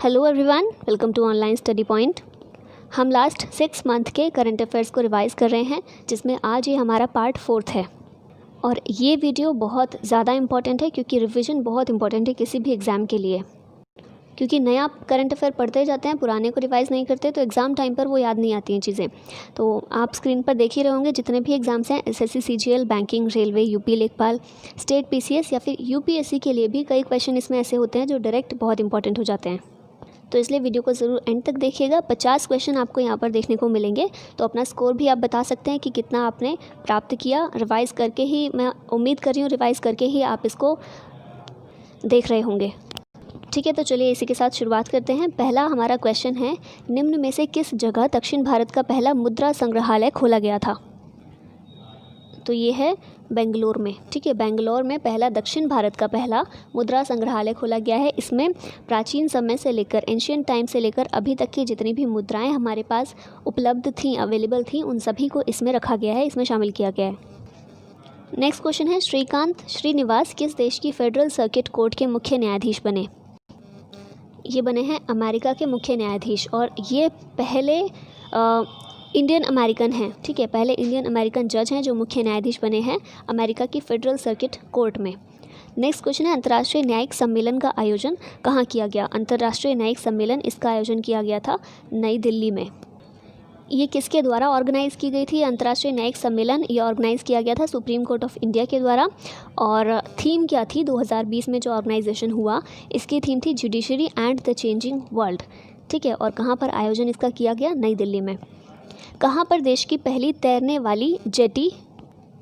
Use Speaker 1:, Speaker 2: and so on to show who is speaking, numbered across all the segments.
Speaker 1: Hello everyone, welcome to online study point. हम last 6 month के current affairs को revise कर रहे हैं, जिसमें आज ये हमारा पार्ट 4 है। और ये वीडियो बहुत ज़्यादा इम्पॉर्टेंट है क्योंकि रिवीजन बहुत इंपॉर्टेंट है किसी भी एग्ज़ाम के लिए। क्योंकि नया करंट अफेयर पढ़ते जाते हैं, पुराने को रिवाइज़ नहीं करते तो एग्ज़ाम टाइम पर वो याद नहीं आती हैं चीज़ें। तो आप स्क्रीन पर देख ही रहे होंगे जितने भी एग्ज़ाम्स हैं, SSC, CGL, banking, railway, UP लेखपाल, स्टेट पीसीएस या फिर यूपीएससी के लिए भी कई क्वेश्चन इसमें ऐसे होते हैं जो डायरेक्ट बहुत इंपॉर्टेंट हो जाते हैं। तो इसलिए वीडियो को ज़रूर एंड तक देखिएगा। 50 क्वेश्चन आपको यहाँ पर देखने को मिलेंगे, तो अपना स्कोर भी आप बता सकते हैं कि कितना आपने प्राप्त किया। रिवाइज़ करके ही, मैं उम्मीद कर रही हूँ रिवाइज़ करके ही आप इसको देख रहे होंगे। ठीक है, तो चलिए इसी के साथ शुरुआत करते हैं। पहला हमारा क्वेश्चन है, निम्न में से किस जगह दक्षिण भारत का पहला मुद्रा संग्रहालय खोला गया था? तो ये है बेंगलोर में। ठीक है, बेंगलोर में पहला दक्षिण भारत का पहला मुद्रा संग्रहालय खोला गया है। इसमें प्राचीन समय से लेकर, एंशियंट टाइम से लेकर अभी तक की जितनी भी मुद्राएं हमारे पास उपलब्ध थीं, अवेलेबल थीं, उन सभी को इसमें रखा गया है, इसमें शामिल किया गया है। नेक्स्ट क्वेश्चन है, श्रीकांत श्रीनिवास किस देश की फेडरल सर्किट कोर्ट के मुख्य न्यायाधीश बने? ये बने हैं अमेरिका के मुख्य न्यायाधीश, और ये पहले इंडियन अमेरिकन हैं। ठीक है, पहले इंडियन अमेरिकन जज हैं जो मुख्य न्यायाधीश बने हैं अमेरिका की फेडरल सर्किट कोर्ट में। नेक्स्ट क्वेश्चन है, अंतर्राष्ट्रीय न्यायिक सम्मेलन का आयोजन कहाँ किया गया? अंतर्राष्ट्रीय न्यायिक सम्मेलन, इसका आयोजन किया गया था नई दिल्ली में। ये किसके द्वारा ऑर्गेनाइज़ की गई थी? अंतर्राष्ट्रीय न्यायिक सम्मेलन ये ऑर्गेनाइज़ किया गया था सुप्रीम कोर्ट ऑफ इंडिया के द्वारा। और थीम क्या थी? 2020 में जो ऑर्गेनाइजेशन हुआ, इसकी थीम थी judiciary and the changing world. ठीक है, और कहाँ पर आयोजन इसका किया गया? नई दिल्ली में। कहाँ पर देश की पहली तैरने वाली जेटी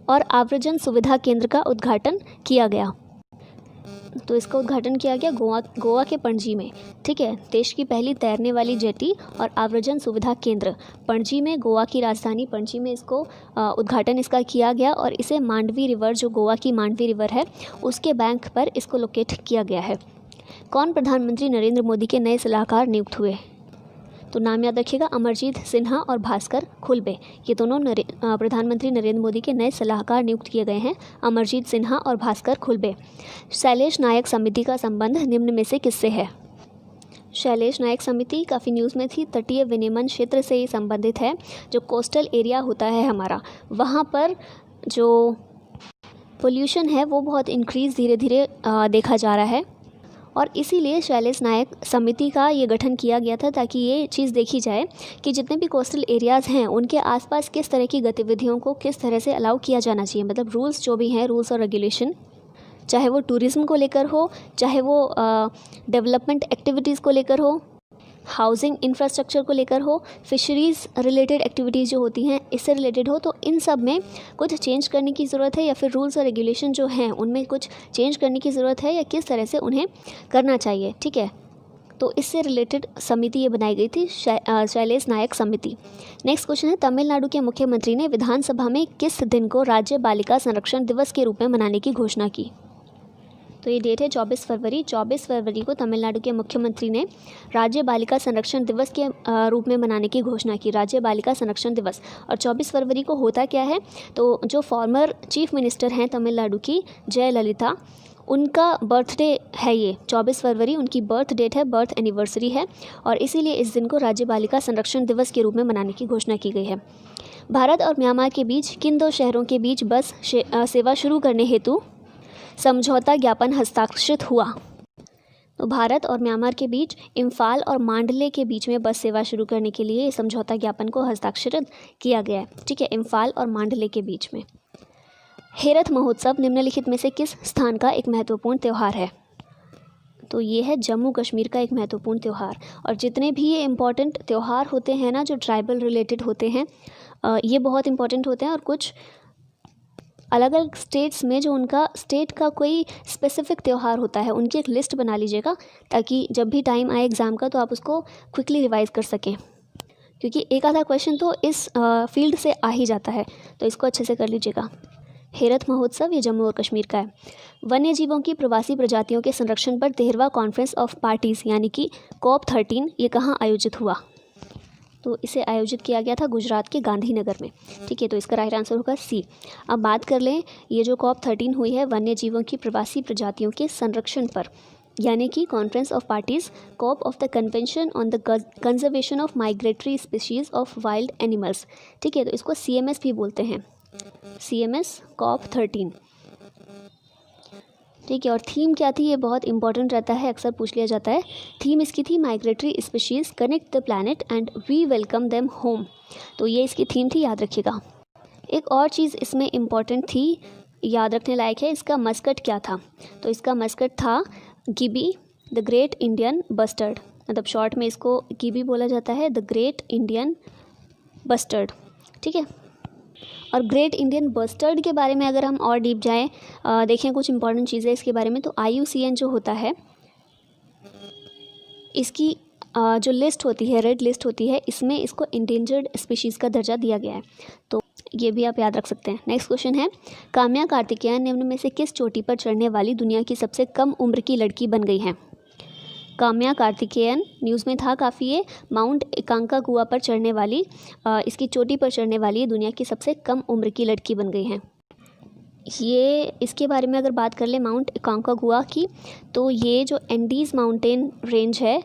Speaker 1: और आव्रजन सुविधा केंद्र का उद्घाटन किया गया? तो इसका उद्घाटन किया गया गोवा के पणजी में। ठीक है, देश की पहली तैरने वाली जेटी और आव्रजन सुविधा केंद्र पणजी में, गोवा की राजधानी पणजी में इसको उद्घाटन इसका किया गया। और इसे मांडवी रिवर, जो गोवा की मांडवी रिवर है, उसके बैंक पर इसको लोकेट किया गया है। कौन प्रधानमंत्री नरेंद्र मोदी के नए सलाहकार नियुक्त हुए? तो नाम याद रखिएगा, अमरजीत सिन्हा और भास्कर खुलबे, ये दोनों प्रधानमंत्री नरेंद्र मोदी के नए सलाहकार नियुक्त किए गए हैं, अमरजीत सिन्हा और भास्कर खुलबे। शैलेश नायक समिति का संबंध निम्न में से किससे है? शैलेश नायक समिति काफ़ी न्यूज़ में थी, तटीय विनियमन क्षेत्र से ही संबंधित है। जो कोस्टल एरिया होता है हमारा, वहाँ पर जो पोल्यूशन है वो बहुत इंक्रीज़ धीरे धीरे देखा जा रहा है, और इसीलिए शैलेश नायक समिति का ये गठन किया गया था, ताकि ये चीज़ देखी जाए कि जितने भी कोस्टल एरियाज़ हैं उनके आसपास किस तरह की गतिविधियों को किस तरह से अलाउ किया जाना चाहिए। मतलब रूल्स जो भी हैं, रूल्स और रेगुलेशन, चाहे वो टूरिज़्म को लेकर हो, चाहे वो डेवलपमेंट एक्टिविटीज़ को लेकर हो, हाउसिंग इंफ्रास्ट्रक्चर को लेकर हो, फिशरीज़ रिलेटेड एक्टिविटीज़ जो होती हैं इससे रिलेटेड हो, तो इन सब में कुछ चेंज करने की ज़रूरत है, या फिर रूल्स और रेगुलेशन जो हैं उनमें कुछ चेंज करने की ज़रूरत है, या किस तरह से उन्हें करना चाहिए। ठीक है, तो इससे रिलेटेड समिति ये बनाई गई थी, शैलेश नायक समिति। नेक्स्ट क्वेश्चन है, तमिलनाडु के मुख्यमंत्री ने विधानसभा में किस दिन को राज्य बालिका संरक्षण दिवस के रूप में मनाने की घोषणा की? तो ये डेट है 24 फरवरी। 24 फरवरी को तमिलनाडु के मुख्यमंत्री ने राज्य बालिका संरक्षण दिवस के रूप में मनाने की घोषणा की, राज्य बालिका संरक्षण दिवस। और 24 फरवरी को होता क्या है, तो जो फॉर्मर चीफ मिनिस्टर हैं तमिलनाडु की, जयललिता, उनका बर्थडे है ये 24 फरवरी, उनकी बर्थ डेट है, बर्थ एनिवर्सरी है, और इसीलिए इस दिन को राज्य बालिका संरक्षण दिवस के रूप में मनाने की घोषणा की गई है। भारत और म्यांमार के बीच किन दो शहरों के बीच बस सेवा शुरू करने हेतु समझौता ज्ञापन हस्ताक्षरित हुआ? तो भारत और म्यांमार के बीच इम्फाल और मांडले के बीच में बस सेवा शुरू करने के लिए समझौता ज्ञापन को हस्ताक्षरित किया गया है। ठीक है, इम्फाल और मांडले के बीच में। हेरथ महोत्सव निम्नलिखित में से किस स्थान का एक महत्वपूर्ण त्यौहार है? तो ये है जम्मू कश्मीर का एक महत्वपूर्ण त्यौहार। और जितने भी ये इम्पॉर्टेंट त्यौहार होते हैं ना, जो ट्राइबल रिलेटेड होते हैं, ये बहुत इंपॉर्टेंट होते हैं। और कुछ अलग अलग स्टेट्स में जो उनका स्टेट का कोई स्पेसिफिक त्यौहार होता है, उनकी एक लिस्ट बना लीजिएगा, ताकि जब भी टाइम आए एग्ज़ाम का तो आप उसको क्विकली रिवाइज़ कर सकें, क्योंकि एक आधा क्वेश्चन तो इस फील्ड से आ ही जाता है, तो इसको अच्छे से कर लीजिएगा। हेरथ महोत्सव ये जम्मू और कश्मीर का है। वन्य जीवों की प्रवासी प्रजातियों के संरक्षण पर 13वां कॉन्फ्रेंस ऑफ पार्टीज़ यानी कि COP13 ये कहाँ आयोजित हुआ? तो इसे आयोजित किया गया था गुजरात के गांधीनगर में। ठीक है, तो इसका राइट आंसर होगा सी। अब बात कर लें, ये जो COP13 हुई है वन्य जीवों की प्रवासी प्रजातियों के संरक्षण पर, यानी कि conference of parties corp of the convention on the conservation of migratory species of wild animals. ठीक है, तो इसको CMS भी बोलते हैं, CMS COP13। ठीक है, और थीम क्या थी, ये बहुत इंपॉर्टेंट रहता है, अक्सर पूछ लिया जाता है। थीम इसकी थी migratory species connect the planet and we welcome them home. तो ये इसकी थीम थी, याद रखिएगा। एक और चीज़ इसमें इम्पॉर्टेंट थी, याद रखने लायक है, इसका मस्कट क्या था। तो इसका मस्कट था गिबी द ग्रेट इंडियन बस्टर्ड, मतलब शॉर्ट में इसको गिबी बोला जाता है, द ग्रेट इंडियन बस्टर्ड। ठीक है, और ग्रेट इंडियन बस्टर्ड के बारे में अगर हम और डीप जाएं, देखें कुछ इंपॉर्टेंट चीज़ें इसके बारे में, तो IUCN जो होता है इसकी जो लिस्ट होती है, रेड लिस्ट होती है, इसमें इसको इंडेंजर्ड स्पीशीज़ का दर्जा दिया गया है। तो ये भी आप याद रख सकते हैं। नेक्स्ट क्वेश्चन है, काम्या कार्तिकेयन निम्न में से किस चोटी पर चढ़ने वाली दुनिया की सबसे कम उम्र की लड़की बन गई है। काम्या कार्तिकेयन न्यूज़ में था काफ़ी, ये माउंट एकांकागुआ पर चढ़ने वाली, इसकी चोटी पर चढ़ने वाली दुनिया की सबसे कम उम्र की लड़की बन गई हैं। ये इसके बारे में अगर बात कर ले माउंट एकांकागुआ की, तो ये जो एंडीज़ माउंटेन रेंज है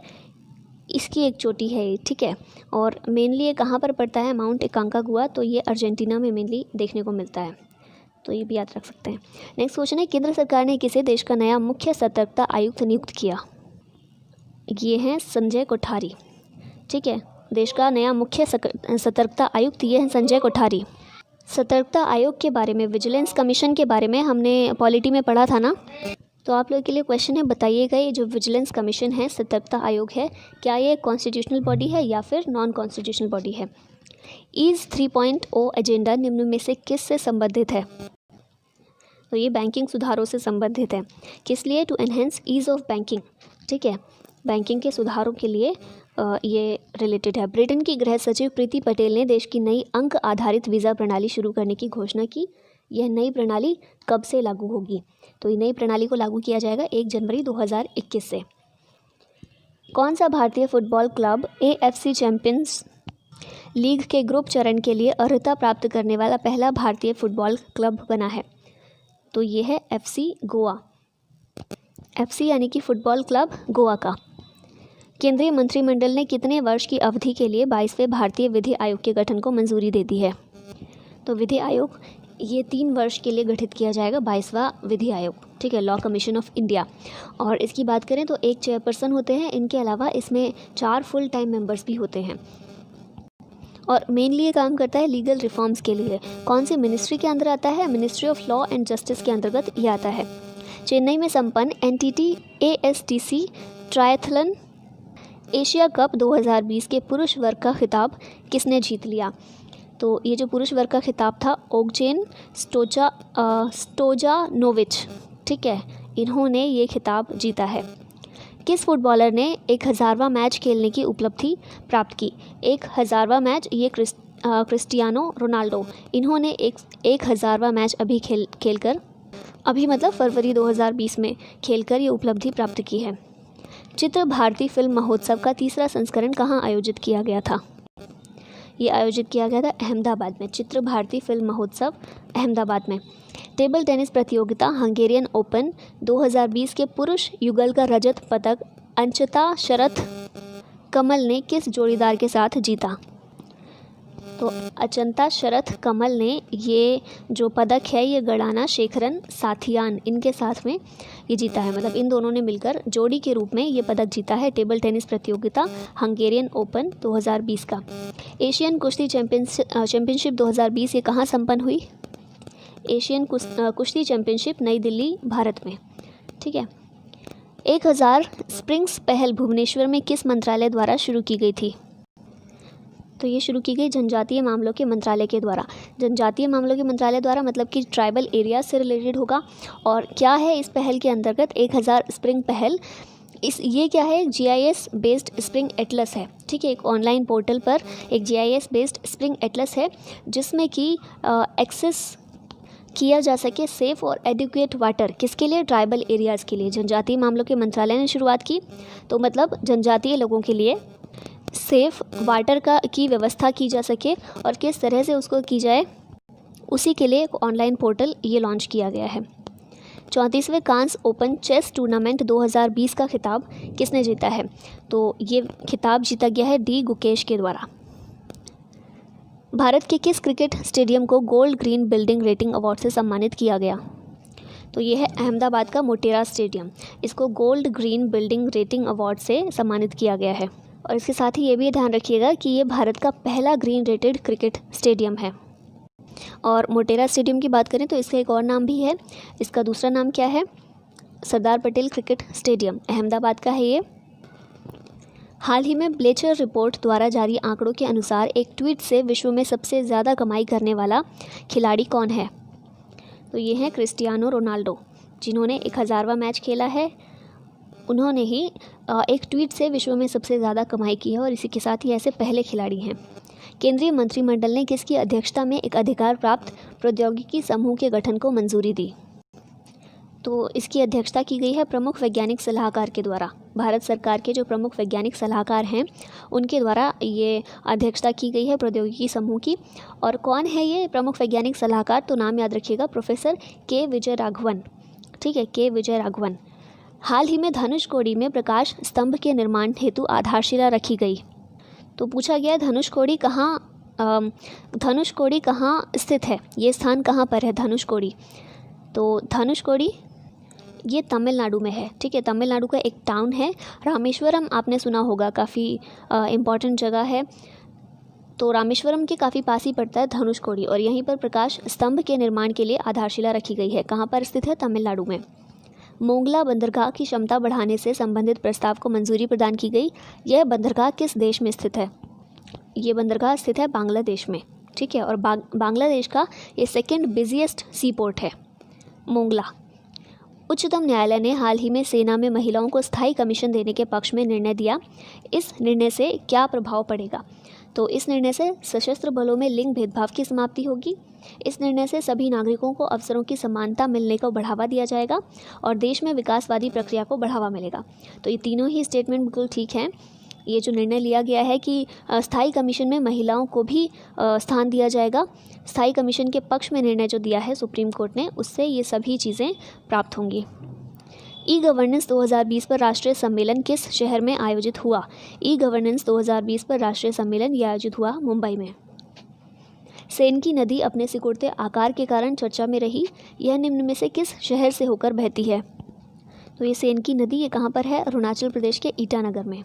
Speaker 1: इसकी एक चोटी है ये। ठीक है, और मेनली ये कहाँ पर पड़ता है माउंट एकांकागुआ, तो ये अर्जेंटीना में मेनली देखने को मिलता है, तो ये भी याद रख सकते हैं। नेक्स्ट क्वेश्चन है, केंद्र सरकार ने किसे देश का नया मुख्य सतर्कता आयुक्त नियुक्त किया। ये हैं संजय कोठारी। ठीक है, देश का नया मुख्य सतर्कता आयुक्त ये हैं संजय कोठारी। सतर्कता आयोग के बारे में, विजिलेंस कमीशन के बारे में हमने पॉलिटी में पढ़ा था ना, तो आप लोगों के लिए क्वेश्चन है, बताइएगा ये जो विजिलेंस कमीशन है, सतर्कता आयोग है, क्या ये कॉन्स्टिट्यूशनल बॉडी है या फिर नॉन कॉन्स्टिट्यूशनल बॉडी है। ईज 3.0 एजेंडा निम्न में से किस से संबंधित है। तो ये बैंकिंग सुधारों से संबंधित है। किस लिए, to enhance ease of banking. ठीक है, बैंकिंग के सुधारों के लिए ये रिलेटेड है। ब्रिटेन की गृह सचिव प्रीति पटेल ने देश की नई अंक आधारित वीज़ा प्रणाली शुरू करने की घोषणा की। यह नई प्रणाली कब से लागू होगी। तो ये नई प्रणाली को लागू किया जाएगा 1 जनवरी 2021 से। कौन सा भारतीय football club AFC champions league के ग्रुप चरण के लिए अर्हता प्राप्त करने वाला पहला भारतीय फुटबॉल क्लब बना है। तो ये है FC गोवा। FC यानी कि फुटबॉल क्लब गोवा का। केंद्रीय मंत्रिमंडल ने कितने वर्ष की अवधि के लिए 22वें भारतीय विधि आयोग के गठन को मंजूरी दे दी है। तो विधि आयोग ये 3 वर्ष के लिए गठित किया जाएगा, 22वां विधि आयोग। ठीक है, लॉ कमीशन ऑफ इंडिया। और इसकी बात करें तो एक चेयरपर्सन होते हैं, इनके अलावा इसमें 4 फुल टाइम मेंबर्स भी होते हैं। और मेनली ये काम करता है लीगल रिफॉर्म्स के लिए। कौन सी मिनिस्ट्री के अंदर आता है, ministry of law and justice के अंतर्गत ये आता है। चेन्नई में संपन्न NTT ASTC triathlon Asia cup 2020 के पुरुष वर्ग का खिताब किसने जीत लिया। तो ये जो पुरुष वर्ग का खिताब था ओगजेन स्टोजानोविच। ठीक है, इन्होंने ये खिताब जीता है। किस फुटबॉलर ने 1000वां मैच खेलने की उपलब्धि प्राप्त की। 1000वां मैच ये क्रिस्टियानो रोनाल्डो, इन्होंने 1000वां मैच अभी खेलकर अभी मतलब फरवरी 2020 में खेलकर ये उपलब्धि प्राप्त की है। चित्र भारती फिल्म महोत्सव का 3रा संस्करण कहाँ आयोजित किया गया था। ये आयोजित किया गया था अहमदाबाद में। चित्र भारती फिल्म महोत्सव अहमदाबाद में। टेबल टेनिस प्रतियोगिता हंगेरियन ओपन 2020 के पुरुष युगल का रजत पदक अंचिता शरथ कमल ने किस जोड़ीदार के साथ जीता। तो अचंता शरथ कमल ने ये जो पदक है ये गड़ाना शेखरन साथियान इनके साथ में ये जीता है, मतलब इन दोनों ने मिलकर जोड़ी के रूप में ये पदक जीता है टेबल टेनिस प्रतियोगिता हंगेरियन ओपन 2020 का। एशियन कुश्ती चैंपियनशिप 2020 ये कहाँ संपन्न हुई। एशियन कुश्ती चैंपियनशिप नई दिल्ली भारत में। ठीक है, 1000 स्प्रिंग्स पहल भुवनेश्वर में किस मंत्रालय द्वारा शुरू की गई थी। तो ये शुरू की गई जनजातीय मामलों के मंत्रालय के द्वारा। जनजातीय मामलों के मंत्रालय द्वारा मतलब कि ट्राइबल एरिया से रिलेटेड होगा। और क्या है इस पहल के अंतर्गत 1000 स्प्रिंग पहल, ये क्या है, GIS बेस्ड स्प्रिंग एटलस है। ठीक है, एक ऑनलाइन पोर्टल पर एक GIS बेस्ड स्प्रिंग एटलस है जिसमें कि एक्सेस किया जा सके सेफ़ और एडिक्वेट वाटर किसके लिए, ट्राइबल एरियाज़ के लिए। जनजातीय मामलों के मंत्रालय ने शुरुआत की, तो मतलब जनजातीय लोगों के लिए सेफ़ वाटर की व्यवस्था की जा सके और किस तरह से उसको की जाए, उसी के लिए एक ऑनलाइन पोर्टल ये लॉन्च किया गया है। 34वें कांस ओपन चेस टूर्नामेंट 2020 का खिताब किसने जीता है? तो ये खिताब जीता गया है डी गुकेश के द्वारा। भारत के किस क्रिकेट स्टेडियम को gold green building rating award से सम्मानित किया गया? तो ये है अहमदाबाद का मोटेरा स्टेडियम। इसको gold green building rating award से सम्मानित किया गया है। और इसके साथ ही ये भी ध्यान रखिएगा कि ये भारत का पहला ग्रीन रेटेड क्रिकेट स्टेडियम है। और मोटेरा स्टेडियम की बात करें तो इसका एक और नाम भी है। इसका दूसरा नाम क्या है? सरदार पटेल क्रिकेट स्टेडियम, अहमदाबाद का है ये। हाल ही में ब्लेचर रिपोर्ट द्वारा जारी आंकड़ों के अनुसार एक ट्वीट से विश्व में सबसे ज़्यादा कमाई करने वाला खिलाड़ी कौन है? तो ये हैं क्रिस्टियानो रोनाल्डो, जिन्होंने 1000वां मैच खेला है। उन्होंने ही एक ट्वीट से विश्व में सबसे ज़्यादा कमाई की है और इसी के साथ ही ऐसे पहले खिलाड़ी हैं। केंद्रीय मंत्रिमंडल ने किसकी अध्यक्षता में एक अधिकार प्राप्त प्रौद्योगिकी समूह के गठन को मंजूरी दी? तो इसकी अध्यक्षता की गई है प्रमुख वैज्ञानिक सलाहकार के द्वारा। भारत सरकार के जो प्रमुख वैज्ञानिक सलाहकार हैं उनके द्वारा ये अध्यक्षता की गई है प्रौद्योगिकी समूह की। और कौन है ये प्रमुख वैज्ञानिक सलाहकार? तो नाम याद रखिएगा, प्रोफेसर के विजय राघवन। ठीक है, के विजय राघवन। हाल ही में धनुषकोडी में प्रकाश स्तंभ के निर्माण हेतु आधारशिला रखी गई। तो पूछा गया धनुषकोडी कहाँ स्थित है? ये स्थान कहाँ पर है धनुषकोडी? तो धनुषकोडी ये तमिलनाडु में है। ठीक है, तमिलनाडु का एक टाउन है। रामेश्वरम आपने सुना होगा, काफ़ी इम्पॉर्टेंट जगह है। तो रामेश्वरम के काफ़ी पास ही पड़ता है धनुषकोडी और यहीं पर प्रकाश स्तंभ के निर्माण के लिए आधारशिला रखी गई है। कहाँ पर स्थित है? तमिलनाडु में। मोंगला बंदरगाह की क्षमता बढ़ाने से संबंधित प्रस्ताव को मंजूरी प्रदान की गई। यह बंदरगाह किस देश में स्थित है? ये बंदरगाह स्थित है बांग्लादेश में। ठीक है, और बांग्लादेश का ये सेकंड बिजिएस्ट सी पोर्ट है मोंगला। उच्चतम न्यायालय ने हाल ही में सेना में महिलाओं को स्थायी कमीशन देने के पक्ष में निर्णय दिया। इस निर्णय से क्या प्रभाव पड़ेगा? तो इस निर्णय से सशस्त्र बलों में लिंग भेदभाव की समाप्ति होगी। इस निर्णय से सभी नागरिकों को अवसरों की समानता मिलने को बढ़ावा दिया जाएगा और देश में विकासवादी प्रक्रिया को बढ़ावा मिलेगा। तो ये तीनों ही स्टेटमेंट बिल्कुल ठीक हैं। ये जो निर्णय लिया गया है कि स्थायी कमीशन में महिलाओं को भी स्थान दिया जाएगा, स्थायी कमीशन के पक्ष में निर्णय जो दिया है सुप्रीम कोर्ट ने, उससे ये सभी चीज़ें प्राप्त होंगी। ई गवर्नेंस 2020 पर राष्ट्रीय सम्मेलन किस शहर में आयोजित हुआ? ई गवर्नेंस 2020 पर राष्ट्रीय सम्मेलन ये आयोजित हुआ मुंबई में। सेन की नदी अपने सिकुड़ते आकार के कारण चर्चा में रही। यह निम्न में से किस शहर से होकर बहती है? तो ये सेन की नदी ये कहाँ पर है? अरुणाचल प्रदेश के ईटानगर में।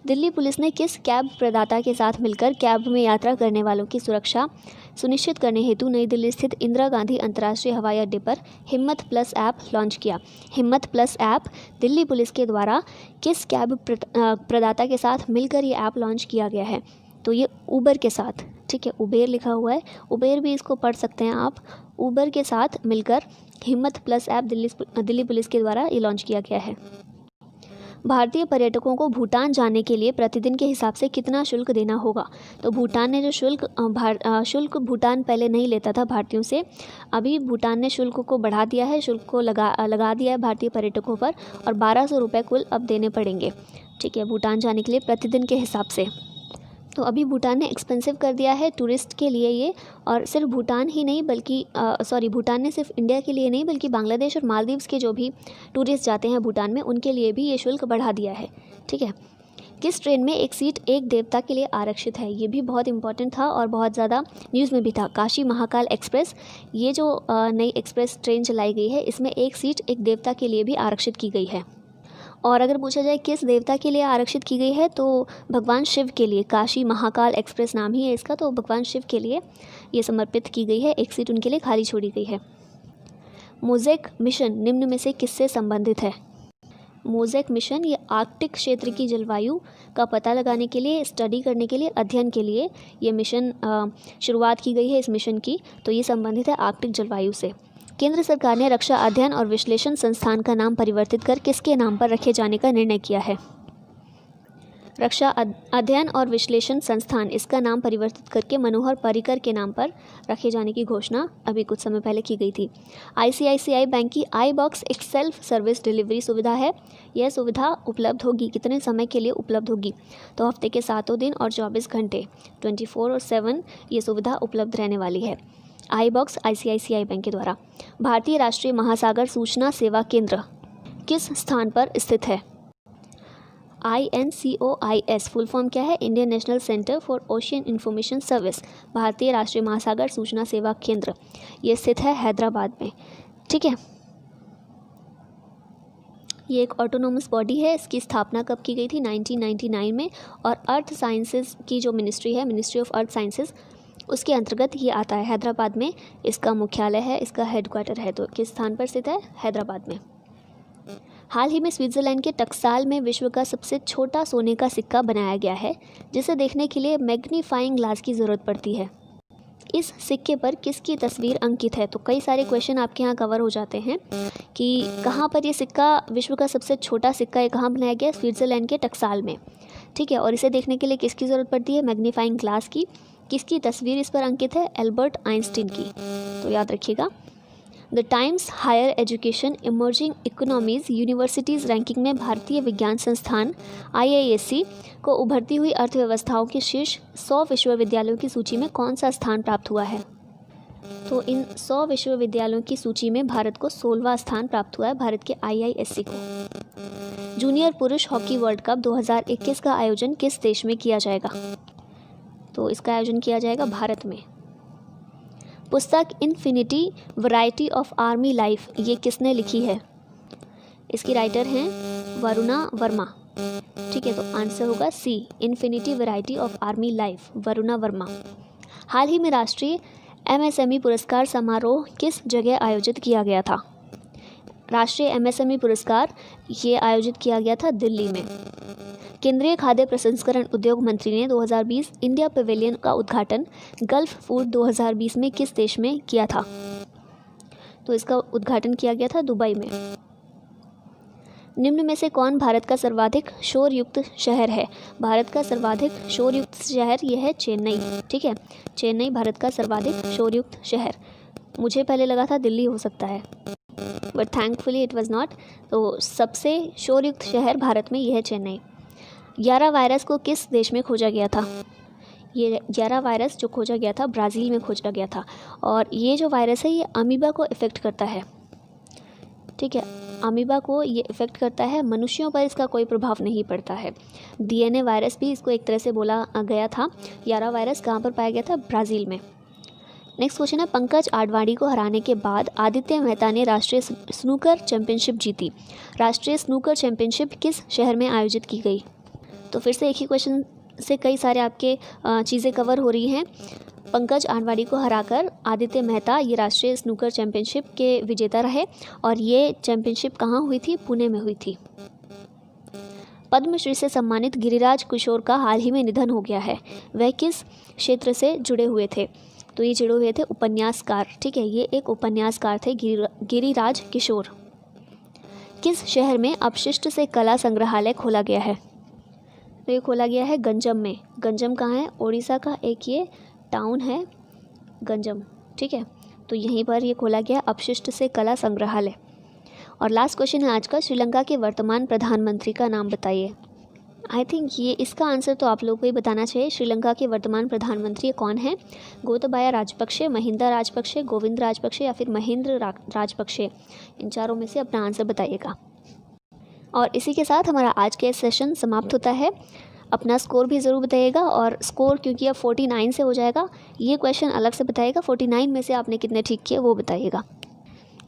Speaker 1: दिल्ली पुलिस ने किस कैब प्रदाता के साथ मिलकर कैब में यात्रा करने वालों की सुरक्षा सुनिश्चित करने हेतु नई दिल्ली स्थित इंदिरा गांधी अंतर्राष्ट्रीय हवाई अड्डे पर हिम्मत प्लस ऐप लॉन्च किया? हिम्मत प्लस ऐप दिल्ली पुलिस के द्वारा किस कैब प्रदाता के साथ मिलकर ये ऐप लॉन्च किया गया है? तो ये उबर के साथ। ठीक है, उबेर लिखा हुआ है, उबेर भी इसको पढ़ सकते हैं आप। उबर के साथ मिलकर हिम्मत प्लस ऐप दिल्ली पुलिस के द्वारा ये लॉन्च किया गया है। भारतीय पर्यटकों को भूटान जाने के लिए प्रतिदिन के हिसाब से कितना शुल्क देना होगा? तो भूटान ने जो शुल्क भूटान पहले नहीं लेता था भारतीयों से, अभी भूटान ने शुल्क को बढ़ा दिया है, शुल्क को लगा दिया है भारतीय पर्यटकों पर और 1200 रुपये कुल अब देने पड़ेंगे। ठीक है, भूटान जाने के लिए प्रतिदिन के हिसाब से। तो अभी भूटान ने एक्सपेंसिव कर दिया है टूरिस्ट के लिए ये, और सिर्फ भूटान ही नहीं बल्कि भूटान ने सिर्फ इंडिया के लिए नहीं बल्कि बांग्लादेश और मालदीव्स के जो भी टूरिस्ट जाते हैं भूटान में उनके लिए भी ये शुल्क बढ़ा दिया है। ठीक है, किस ट्रेन में एक सीट एक देवता के लिए आरक्षित है? ये भी बहुत इंपॉर्टेंट था और बहुत ज़्यादा न्यूज़ में भी था। काशी महाकाल एक्सप्रेस, ये जो नई एक्सप्रेस ट्रेन चलाई गई है इसमें एक सीट एक देवता के लिए भी आरक्षित की गई है। और अगर पूछा जाए किस देवता के लिए आरक्षित की गई है तो भगवान शिव के लिए। काशी महाकाल एक्सप्रेस नाम ही है इसका, तो भगवान शिव के लिए ये समर्पित की गई है, एक सीट उनके लिए खाली छोड़ी गई है। मोज़ेक मिशन निम्न में से किससे संबंधित है? मोज़ेक मिशन ये आर्कटिक क्षेत्र की जलवायु का पता लगाने के लिए, स्टडी करने के लिए, अध्ययन के लिए ये मिशन शुरुआत की गई है इस मिशन की, तो ये संबंधित है आर्कटिक जलवायु से। केंद्र सरकार ने रक्षा अध्ययन और विश्लेषण संस्थान का नाम परिवर्तित कर किसके नाम पर रखे जाने का निर्णय किया है? रक्षा अध्ययन और विश्लेषण संस्थान, इसका नाम परिवर्तित करके मनोहर पर्रिकर के नाम पर रखे जाने की घोषणा अभी कुछ समय पहले की गई थी। ICICI बैंक की iBox एक सेल्फ सर्विस डिलीवरी सुविधा है। यह सुविधा उपलब्ध होगी कितने समय के लिए उपलब्ध होगी? तो हफ्ते के 7 दिन और 24 घंटे 24/7 ये सुविधा उपलब्ध रहने वाली है। iBox ICICI बैंक के द्वारा। भारतीय राष्ट्रीय महासागर सूचना सेवा केंद्र किस स्थान पर स्थित है? INCOIS फुल फॉर्म क्या है? Indian national centre for ocean information service. भारतीय राष्ट्रीय महासागर सूचना सेवा केंद्र ये स्थित है हैदराबाद में। ठीक है, ये एक ऑटोनोमस बॉडी है। इसकी स्थापना कब की गई थी? 1999 में। और अर्थ साइंसेज की जो मिनिस्ट्री है, मिनिस्ट्री ऑफ अर्थ साइंसेज, उसके अंतर्गत ये आता है। हैदराबाद में इसका मुख्यालय है, इसका हेडक्वार्टर है। तो किस स्थान पर स्थित है? हैदराबाद में। हाल ही में स्विट्ज़रलैंड के टकसाल में विश्व का सबसे छोटा सोने का सिक्का बनाया गया है, जिसे देखने के लिए मैग्नीफाइंग ग्लास की ज़रूरत पड़ती है। इस सिक्के पर किसकी तस्वीर अंकित है? तो कई सारे क्वेश्चन आपके यहाँ कवर हो जाते हैं कि कहाँ पर ये सिक्का, विश्व का सबसे छोटा सिक्का ये कहाँ बनाया गया? स्विट्ज़रलैंड के टकसाल में। ठीक है, और इसे देखने के लिए किसकी ज़रूरत पड़ती है? मैग्नीफाइंग ग्लास की। किसकी तस्वीर इस पर अंकित है? एल्बर्ट आइंस्टीन की। तो याद रखिएगा। The Times Higher Education emerging economies universities ranking में भारतीय विज्ञान संस्थान IISc को उभरती हुई अर्थव्यवस्थाओं के शीर्ष 100 विश्वविद्यालयों की सूची में कौन सा स्थान प्राप्त हुआ है? तो इन 100 विश्वविद्यालयों की सूची में भारत को 16वां स्थान प्राप्त हुआ है, भारत के IISc को। जूनियर पुरुष हॉकी वर्ल्ड कप 2021 का आयोजन किस देश में किया जाएगा? तो इसका आयोजन किया जाएगा भारत में। पुस्तक infinity variety of army life ये किसने लिखी है? इसकी राइटर हैं वरुणा वर्मा। ठीक है, तो आंसर होगा C, infinity variety of army life, Varuna Varma. हाल ही में राष्ट्रीय MSME पुरस्कार समारोह किस जगह आयोजित किया गया था? राष्ट्रीय MSME पुरस्कार ये आयोजित किया गया था दिल्ली में। केंद्रीय खाद्य प्रसंस्करण उद्योग मंत्री ने 2020 इंडिया पवेलियन का उद्घाटन गल्फ फूड 2020 में किस देश में किया था? तो इसका उद्घाटन किया गया था दुबई में। निम्न में से कौन भारत का सर्वाधिक शोरयुक्त शहर है? भारत का सर्वाधिक शोरयुक्त शहर यह है चेन्नई। ठीक है, चेन्नई भारत का सर्वाधिक शोरयुक्त शहर। मुझे पहले लगा था दिल्ली हो सकता है, but thankfully it was not. तो सबसे शोरयुक्त शहर भारत में यह है चेन्नई। 11 वायरस को किस देश में खोजा गया था? ये 11 वायरस जो खोजा गया था ब्राज़ील में खोजा गया था। और ये जो वायरस है ये अमीबा को इफ़ेक्ट करता है। ठीक है, अमीबा को ये इफ़ेक्ट करता है, मनुष्यों पर इसका कोई प्रभाव नहीं पड़ता है। DNA वायरस भी इसको एक तरह से बोला गया था। 11 वायरस कहाँ पर पाया गया था? ब्राज़ील में। नेक्स्ट क्वेश्चन है, पंकज आडवाणी को हराने के बाद आदित्य मेहता ने राष्ट्रीय स्नूकर चैंपियनशिप जीती। राष्ट्रीय स्नूकर चैंपियनशिप किस शहर में आयोजित की गई? तो फिर से एक ही क्वेश्चन से कई सारे आपके चीज़ें कवर हो रही हैं। पंकज आडवाणी को हराकर आदित्य मेहता ये राष्ट्रीय स्नूकर चैंपियनशिप के विजेता रहे और ये चैंपियनशिप कहाँ हुई थी? पुणे में हुई थी। पद्मश्री से सम्मानित गिरिराज किशोर का हाल ही में निधन हो गया है। वह किस क्षेत्र से जुड़े हुए थे? तो ये जुड़े हुए थे उपन्यासकार। ठीक है, ये एक उपन्यासकार थे गिरिराज किशोर। किस शहर में अपशिष्ट से कला संग्रहालय खोला गया है? तो ये खोला गया है गंजम में। गंजम कहाँ है? उड़ीसा का एक ये टाउन है गंजम। ठीक है, तो यहीं पर ये खोला गया अपशिष्ट से कला संग्रहालय। और लास्ट क्वेश्चन है आज का, श्रीलंका के वर्तमान प्रधानमंत्री का नाम बताइए। आई थिंक ये इसका आंसर तो आप लोग को ही बताना चाहिए। श्रीलंका के वर्तमान प्रधानमंत्री कौन है? गोतबाया राजपक्षे, महिंदा राजपक्षे, गोविंद राजपक्षे या फिर महेंद्र राजपक्षे। इन चारों में से अपना आंसर बताइएगा। और इसी के साथ हमारा आज का सेशन समाप्त होता है। अपना स्कोर भी ज़रूर बताइएगा, और स्कोर क्योंकि अब 49 से हो जाएगा, ये क्वेश्चन अलग से बताइएगा। 49 में से आपने कितने ठीक किए वो बताइएगा।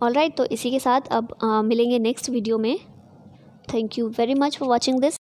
Speaker 1: ऑलराइट, तो इसी के साथ अब मिलेंगे नेक्स्ट वीडियो में। Thank you very much for watching this.